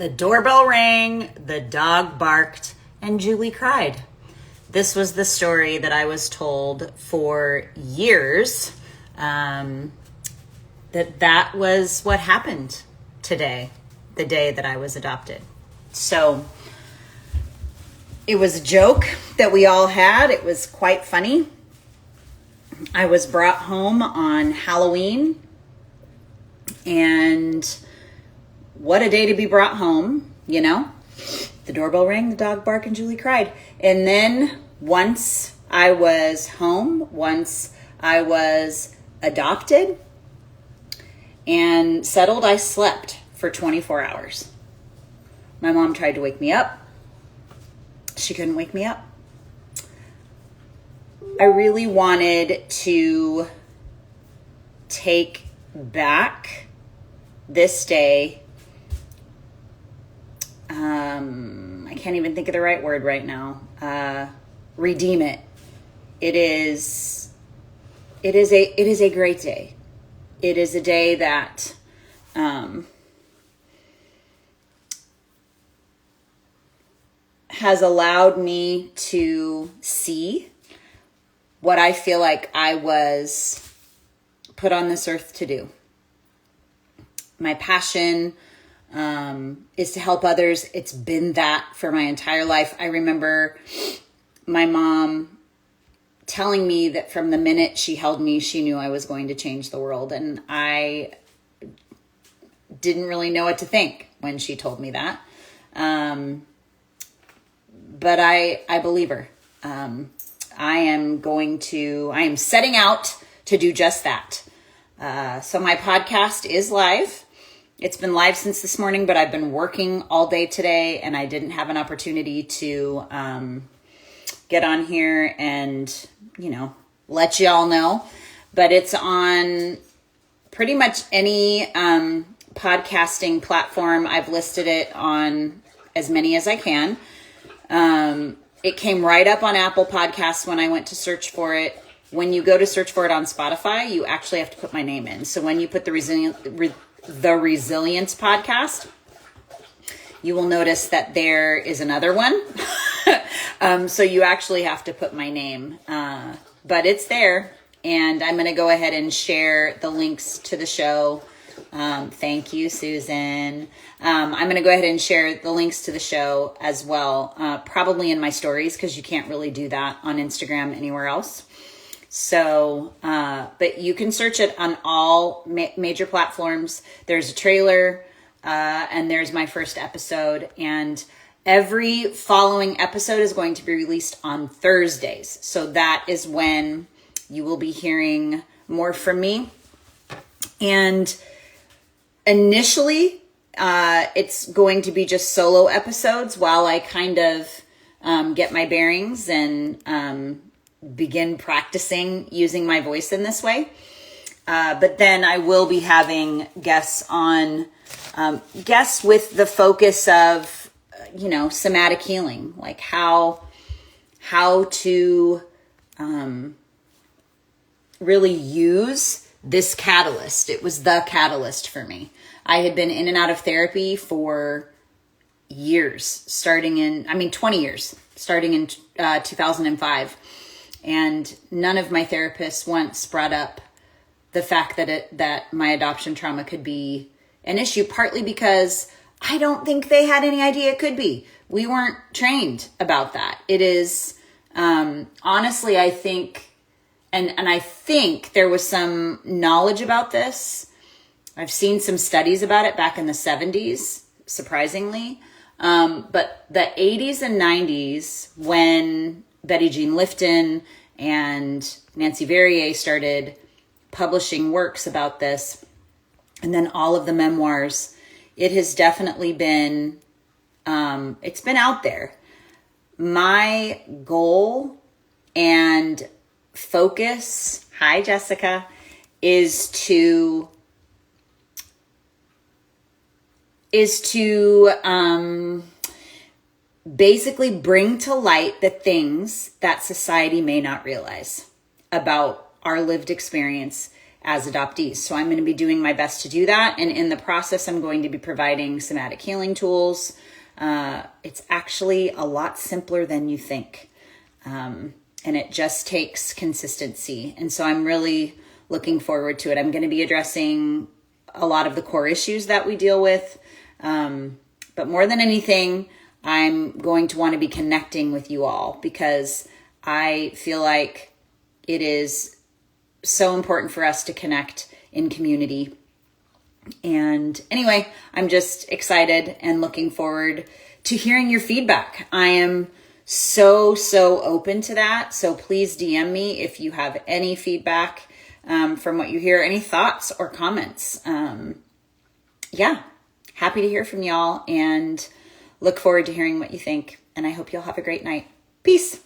The doorbell rang, the dog barked, and Julie cried. This was the story that I was told for years, that was what happened today, the day that I was adopted. So it was a joke that we all had. It was quite funny. I was brought home on Halloween, and what a day to be brought home, you know? The doorbell rang, the dog barked, and Julie cried. And then once I was home, once I was adopted and settled, I slept for 24 hours. My mom tried to wake me up. She couldn't wake me up. I really wanted to take back this day. I can't even think of the right word right now. Redeem it. It is a great day. It is a day that has allowed me to see what I feel like I was put on this earth to do. My passion is to help others. It's been that for my entire life. I remember my mom telling me that from the minute she held me, she knew I was going to change the world. And I didn't really know what to think when she told me that. But I believe her. I am setting out to do just that. So my podcast is live. It's been live since this morning, but I've been working all day today and I didn't have an opportunity to get on here and, let you all know. But it's on pretty much any podcasting platform. I've listed it on as many as I can. It came right up on Apple Podcasts when I went to search for it. When you go to search for it on Spotify, you actually have to put my name in. So when you put the Resilience podcast, you will notice that there is another one. So you actually have to put my name, but it's there. And I'm going to go ahead and share the links to the show. Thank you, Susan. I'm going to go ahead and share the links to the show as well, probably in my stories, because you can't really do that on Instagram anywhere else. So, but you can search it on all major platforms. There's a trailer, and there's my first episode, and every following episode is going to be released on Thursdays. So that is when you will be hearing more from me. And initially, it's going to be just solo episodes while I kind of get my bearings and begin practicing using my voice in this way. But then I will be having guests on, guests with the focus of, somatic healing, like how to really use this catalyst. It was the catalyst for me. I had been in and out of therapy for years, 20 years, starting in 2005. And none of my therapists once brought up the fact that my adoption trauma could be an issue, partly because I don't think they had any idea it could be. We weren't trained about that. It is, honestly, I think, and I think there was some knowledge about this. I've seen some studies about it back in the 70s, surprisingly. But the 80s and 90s, when Betty Jean Lifton and Nancy Verrier started publishing works about this, and then all of the memoirs, it has definitely been, it's been out there. My goal and focus, hi Jessica, is to basically bring to light the things that society may not realize about our lived experience as adoptees. So I'm going to be doing my best to do that. And in the process, I'm going to be providing somatic healing tools. It's actually a lot simpler than you think. And it just takes consistency. And so I'm really looking forward to it. I'm going to be addressing a lot of the core issues that we deal with. But more than anything, I'm going to want to be connecting with you all because I feel like it is so important for us to connect in community. And anyway, I'm just excited and looking forward to hearing your feedback. I am so open to that. So please DM me if you have any feedback from what you hear, any thoughts or comments. Yeah, happy to hear from y'all and look forward to hearing what you think. And I hope you'll have a great night. Peace.